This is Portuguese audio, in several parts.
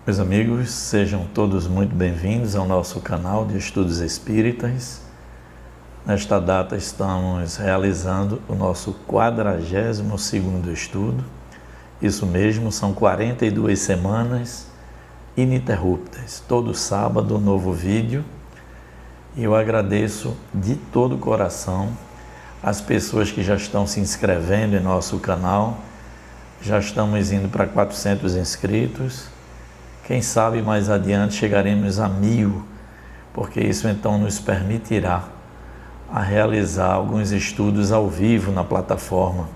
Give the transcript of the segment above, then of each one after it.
Meus amigos, sejam todos muito bem-vindos ao nosso canal de Estudos Espíritas. Nesta data estamos realizando o nosso 42º estudo. Isso mesmo, são 42 semanas ininterruptas. Todo sábado, um novo vídeo. E eu agradeço de todo o coração as pessoas que já estão se inscrevendo em nosso canal. Já estamos indo para 400 inscritos. Quem sabe mais adiante chegaremos a 1000, porque isso então nos permitirá a realizar alguns estudos ao vivo na plataforma.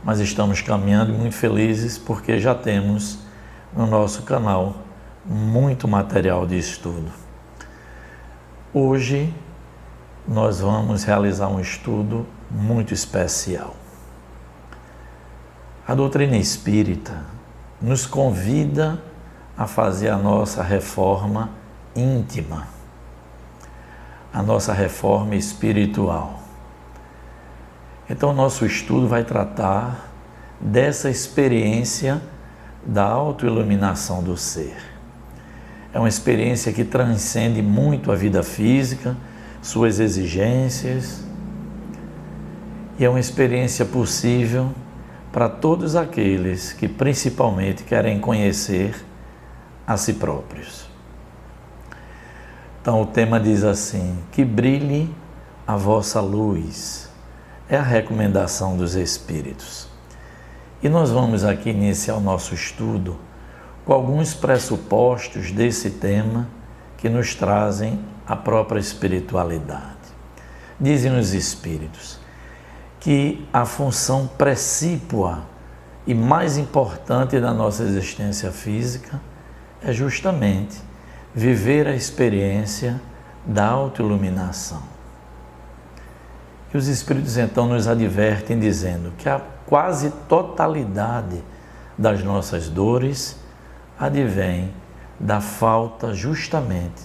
Mas estamos caminhando muito felizes porque já temos no nosso canal muito material de estudo. Hoje nós vamos realizar um estudo muito especial. A doutrina espírita nos convida a fazer a nossa reforma íntima, a nossa reforma espiritual. Então, o nosso estudo vai tratar dessa experiência da autoiluminação do ser. É uma experiência que transcende muito a vida física, suas exigências, e é uma experiência possível para todos aqueles que principalmente querem conhecer a si próprios. Então o tema diz assim: que brilhe a vossa luz. É a recomendação dos Espíritos. E nós vamos aqui iniciar o nosso estudo com alguns pressupostos desse tema que nos trazem a própria espiritualidade. Dizem os Espíritos que a função precípua e mais importante da nossa existência física é justamente viver a experiência da autoiluminação. E os Espíritos então nos advertem dizendo que a quase totalidade das nossas dores advém da falta justamente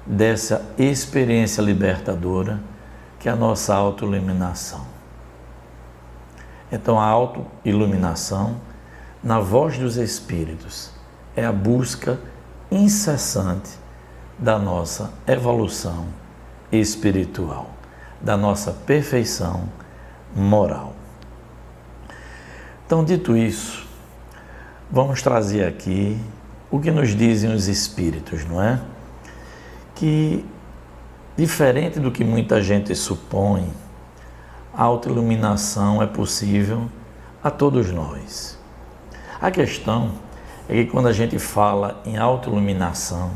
dessa experiência libertadora que é a nossa autoiluminação. Então a autoiluminação, na voz dos Espíritos, é a busca incessante da nossa evolução espiritual, da nossa perfeição moral. Então, dito isso, vamos trazer aqui o que nos dizem os Espíritos, não é? Que, diferente do que muita gente supõe, a autoiluminação é possível a todos nós. A questão é que quando a gente fala em autoiluminação,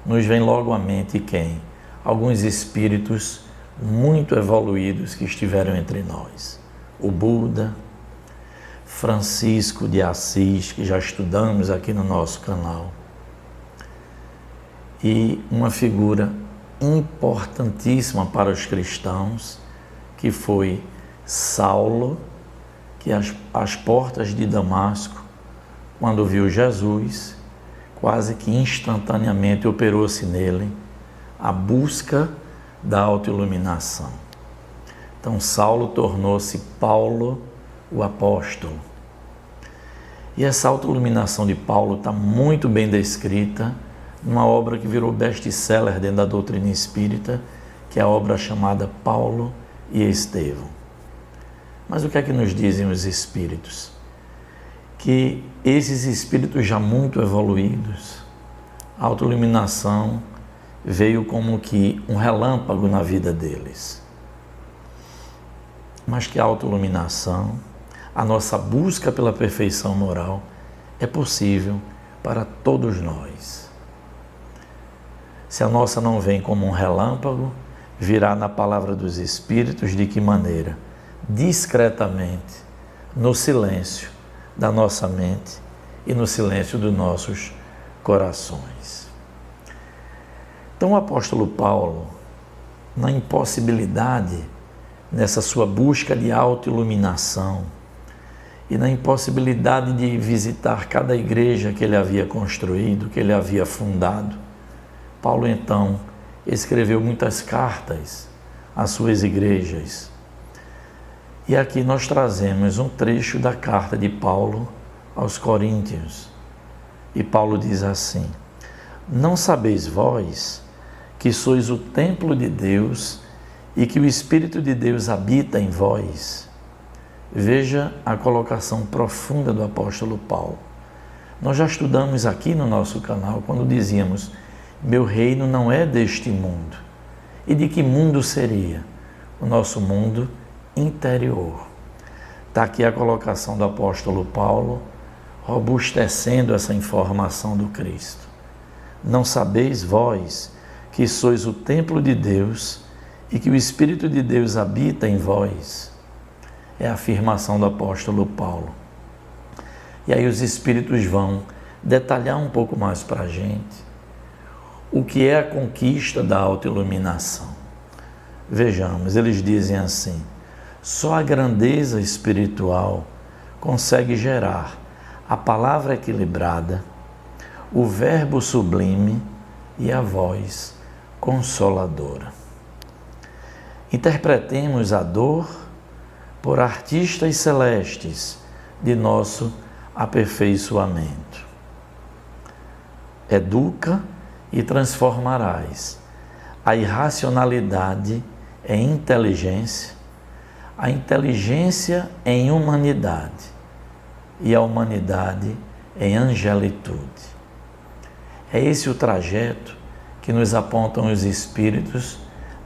nos vem logo à mente quem? Alguns espíritos muito evoluídos que estiveram entre nós. O Buda, Francisco de Assis, que já estudamos aqui no nosso canal, e uma figura importantíssima para os cristãos, que foi Saulo, que às portas de Damasco, quando viu Jesus, quase que instantaneamente operou-se nele a busca da autoiluminação. Então Saulo tornou-se Paulo, o apóstolo. E essa autoiluminação de Paulo está muito bem descrita numa obra que virou best-seller dentro da doutrina espírita, que é a obra chamada Paulo e Estevão. Mas o que é que nos dizem os Espíritos? Que esses espíritos já muito evoluídos, a autoiluminação veio como que um relâmpago na vida deles. Mas que a autoiluminação, a nossa busca pela perfeição moral, é possível para todos nós. Se a nossa não vem como um relâmpago, virá na palavra dos Espíritos de que maneira? Discretamente, no silêncio da nossa mente e no silêncio dos nossos corações. Então o apóstolo Paulo, na impossibilidade, nessa sua busca de autoiluminação e na impossibilidade de visitar cada igreja que ele havia construído, que ele havia fundado, Paulo então escreveu muitas cartas às suas igrejas. E aqui nós trazemos um trecho da carta de Paulo aos Coríntios. E Paulo diz assim: não sabeis vós que sois o templo de Deus e que o Espírito de Deus habita em vós? Veja a colocação profunda do apóstolo Paulo. Nós já estudamos aqui no nosso canal quando dizíamos: meu reino não é deste mundo. E de que mundo seria? O nosso mundo interior. Está aqui a colocação do apóstolo Paulo, robustecendo essa informação do Cristo. Não sabeis vós que sois o templo de Deus e que o Espírito de Deus habita em vós? É a afirmação do apóstolo Paulo. E aí os Espíritos vão detalhar um pouco mais para a gente o que é a conquista da autoiluminação. Vejamos, eles dizem assim: só a grandeza espiritual consegue gerar a palavra equilibrada, o verbo sublime e a voz consoladora. Interpretemos a dor por artistas celestes de nosso aperfeiçoamento. Educa e transformarás a irracionalidade em inteligência, a inteligência em humanidade e a humanidade em angelitude. É esse o trajeto que nos apontam os Espíritos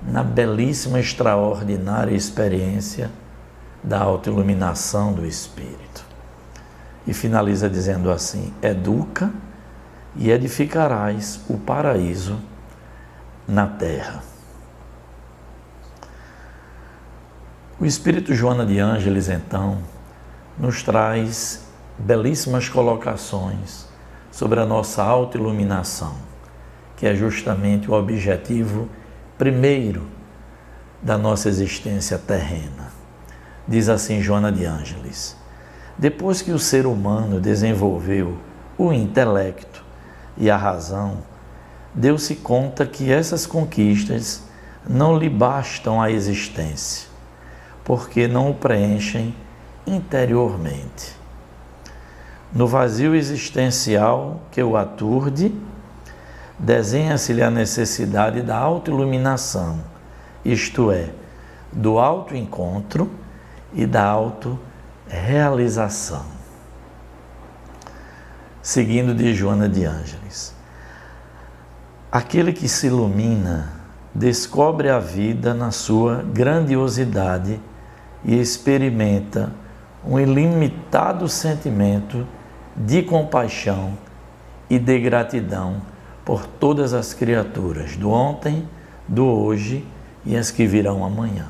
na belíssima, extraordinária experiência da autoiluminação do Espírito. E finaliza dizendo assim: educa e edificarás o paraíso na terra. O Espírito Joana de Ângeles, então, nos traz belíssimas colocações sobre a nossa autoiluminação, que é justamente o objetivo primeiro da nossa existência terrena. Diz assim Joana de Ângeles: depois que o ser humano desenvolveu o intelecto e a razão, deu-se conta que essas conquistas não lhe bastam à existência, porque não o preenchem interiormente. No vazio existencial que o aturde, desenha-se-lhe a necessidade da autoiluminação, isto é, do autoencontro e da autorrealização. Seguindo de Joana de Ângeles: aquele que se ilumina descobre a vida na sua grandiosidade e experimenta um ilimitado sentimento de compaixão e de gratidão por todas as criaturas, do ontem, do hoje e as que virão amanhã.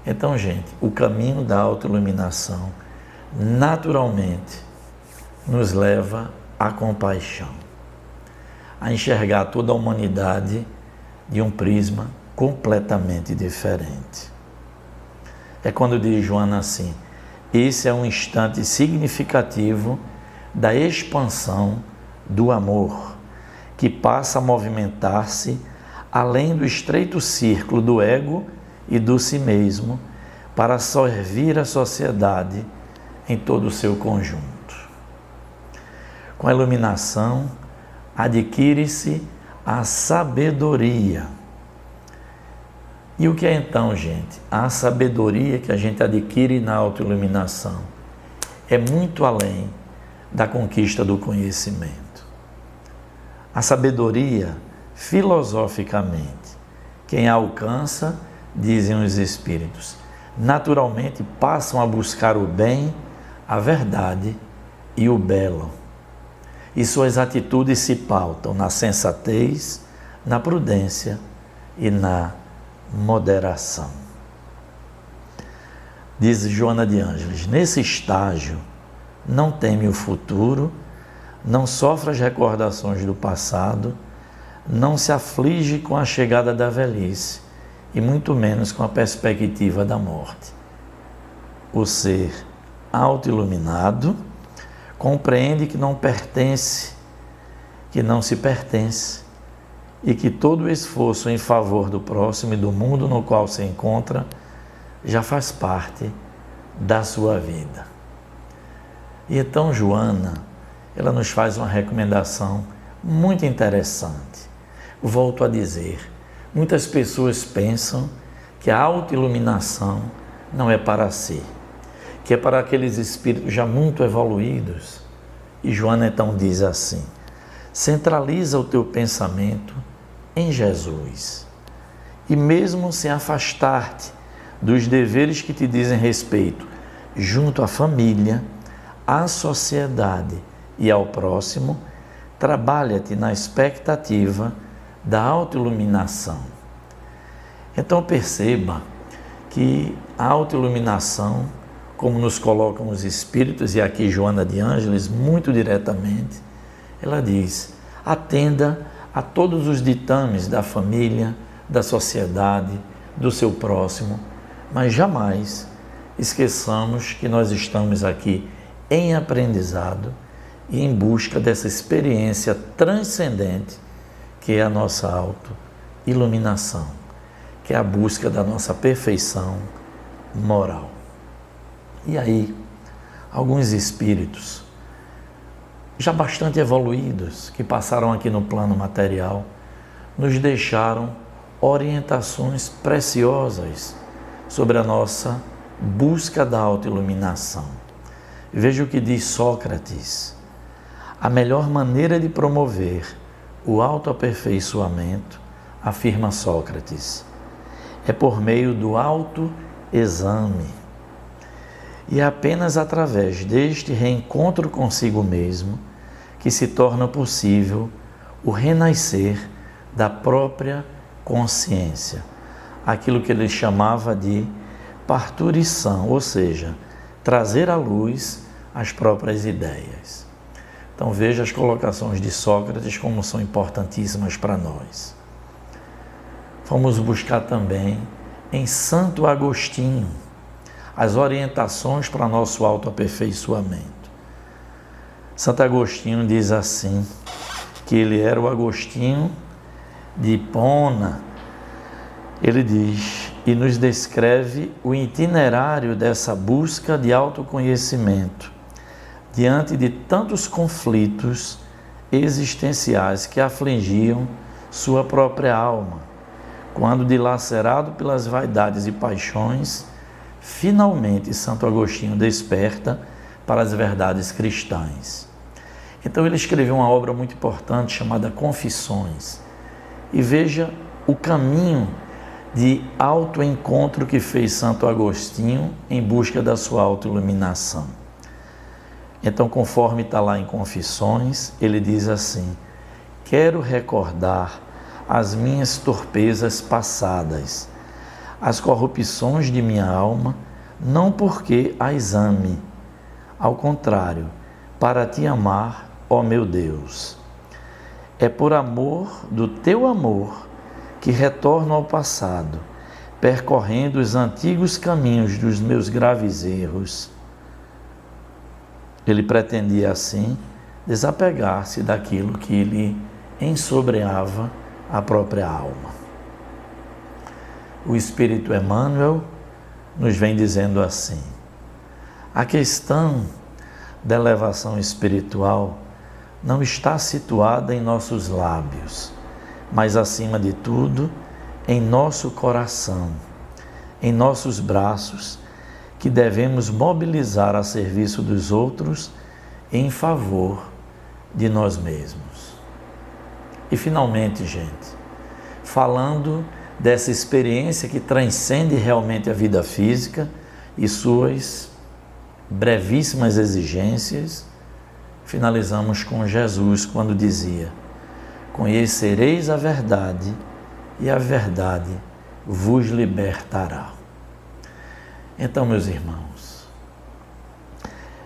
Então, gente, o caminho da autoiluminação naturalmente nos leva à compaixão, a enxergar toda a humanidade de um prisma completamente diferente. É quando diz Joana assim: esse é um instante significativo da expansão do amor, que passa a movimentar-se além do estreito círculo do ego e do si mesmo, para servir a sociedade em todo o seu conjunto. Com a iluminação, adquire-se a sabedoria. E o que é então, gente? A sabedoria que a gente adquire na autoiluminação é muito além da conquista do conhecimento. A sabedoria, filosoficamente, quem a alcança, dizem os Espíritos, naturalmente passam a buscar o bem, a verdade e o belo. E suas atitudes se pautam na sensatez, na prudência e na moderação. Diz Joana de Ângeles: nesse estágio, não teme o futuro, não sofre as recordações do passado, não se aflige com a chegada da velhice e muito menos com a perspectiva da morte. O ser autoiluminado compreende que não pertence, que não se pertence e que todo o esforço em favor do próximo e do mundo no qual se encontra já faz parte da sua vida. E então Joana, ela nos faz uma recomendação muito interessante. Volto a dizer, muitas pessoas pensam que a autoiluminação não é para si, que é para aqueles espíritos já muito evoluídos. E Joana então diz assim: centraliza o teu pensamento em Jesus. E mesmo sem afastar-te dos deveres que te dizem respeito, junto à família, à sociedade e ao próximo, trabalha-te na expectativa da autoiluminação. Então perceba que a autoiluminação, como nos colocam os Espíritos, e aqui Joana de Ângeles, muito diretamente, ela diz: atenda a todos os ditames da família, da sociedade, do seu próximo, mas jamais esqueçamos que nós estamos aqui em aprendizado e em busca dessa experiência transcendente que é a nossa autoiluminação, que é a busca da nossa perfeição moral. E aí, alguns espíritos já bastante evoluídos, que passaram aqui no plano material, nos deixaram orientações preciosas sobre a nossa busca da autoiluminação. Veja o que diz Sócrates: a melhor maneira de promover o autoaperfeiçoamento, afirma Sócrates, é por meio do autoexame. E é apenas através deste reencontro consigo mesmo que se torna possível o renascer da própria consciência, aquilo que ele chamava de parturição, ou seja, trazer à luz as próprias ideias. Então veja as colocações de Sócrates como são importantíssimas para nós. Vamos buscar também em Santo Agostinho as orientações para nosso autoaperfeiçoamento. Santo Agostinho diz assim, que ele era o Agostinho de Hipona. Ele diz e nos descreve o itinerário dessa busca de autoconhecimento diante de tantos conflitos existenciais que afligiam sua própria alma, quando, dilacerado pelas vaidades e paixões, finalmente Santo Agostinho desperta para as verdades cristãs. Então ele escreveu uma obra muito importante chamada Confissões. E veja o caminho de autoencontro que fez Santo Agostinho em busca da sua autoiluminação. Então, conforme está lá em Confissões, ele diz assim: quero recordar as minhas torpezas passadas, as corrupções de minha alma, não porque as ame, ao contrário, para te amar, ó meu Deus. É por amor do teu amor que retorno ao passado, percorrendo os antigos caminhos dos meus graves erros. Ele pretendia, assim, desapegar-se daquilo que lhe ensobreava a própria alma. O Espírito Emmanuel nos vem dizendo assim: a questão da elevação espiritual não está situada em nossos lábios, mas, acima de tudo, em nosso coração, em nossos braços, que devemos mobilizar a serviço dos outros em favor de nós mesmos. E, finalmente, gente, falando dessa experiência que transcende realmente a vida física e suas brevíssimas exigências, finalizamos com Jesus quando dizia: conhecereis a verdade e a verdade vos libertará. Então, meus irmãos,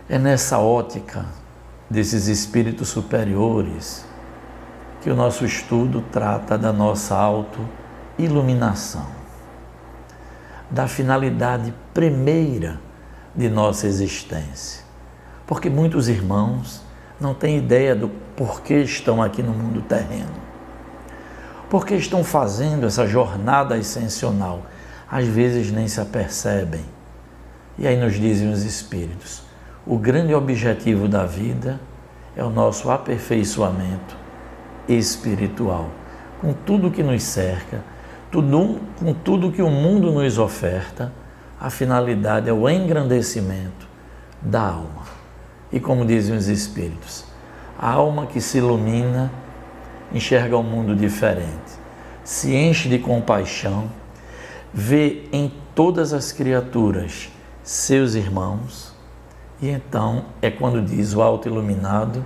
é nessa ótica desses espíritos superiores que o nosso estudo trata da nossa autoiluminação, da finalidade primeira de nossa existência. Porque muitos irmãos não têm ideia do porquê estão aqui no mundo terreno. Porque estão fazendo essa jornada ascensional. Às vezes nem se apercebem. E aí nos dizem os Espíritos: o grande objetivo da vida é o nosso aperfeiçoamento espiritual. Com tudo que nos cerca, com tudo que o mundo nos oferta, a finalidade é o engrandecimento da alma. E como dizem os Espíritos, a alma que se ilumina enxerga o mundo diferente, se enche de compaixão, vê em todas as criaturas seus irmãos, e então é quando diz o auto-iluminado,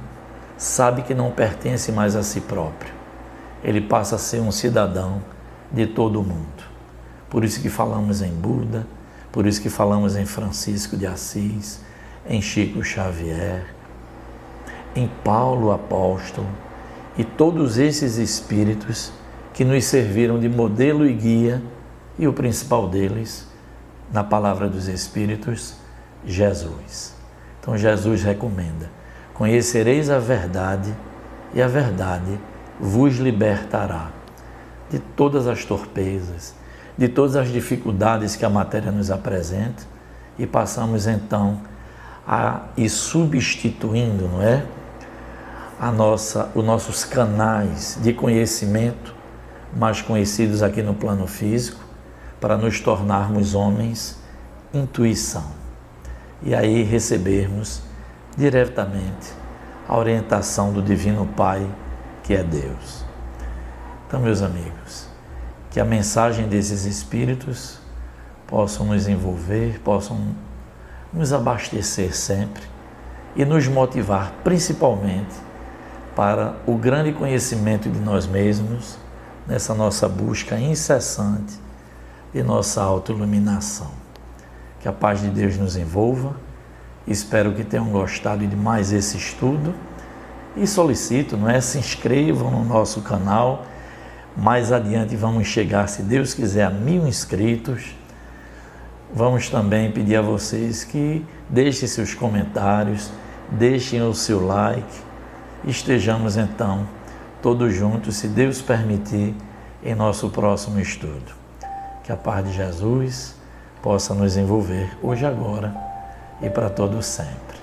sabe que não pertence mais a si próprio. Ele passa a ser um cidadão de todo o mundo. Por isso que falamos em Buda, por isso que falamos em Francisco de Assis, em Chico Xavier, em Paulo apóstolo e todos esses espíritos que nos serviram de modelo e guia, e o principal deles, na palavra dos Espíritos, Jesus. Então Jesus recomenda: conhecereis a verdade e a verdade vos libertará de todas as torpezas, de todas as dificuldades que a matéria nos apresenta, e passamos então a ir substituindo, não é? Os nossos canais de conhecimento, mais conhecidos aqui no plano físico, para nos tornarmos homens, intuição. E aí recebermos diretamente a orientação do Divino Pai, que é Deus. Então, meus amigos, que a mensagem desses Espíritos possam nos envolver, possam nos abastecer sempre e nos motivar principalmente para o grande conhecimento de nós mesmos, nessa nossa busca incessante de nossa autoiluminação. Que a paz de Deus nos envolva. Espero que tenham gostado de mais esse estudo e solicito, não é? Se inscrevam no nosso canal. Mais adiante vamos chegar, se Deus quiser, a 1000 inscritos. Vamos também pedir a vocês que deixem seus comentários, deixem o seu like. Estejamos então todos juntos, se Deus permitir, em nosso próximo estudo. Que a paz de Jesus possa nos envolver hoje, agora e para todo sempre.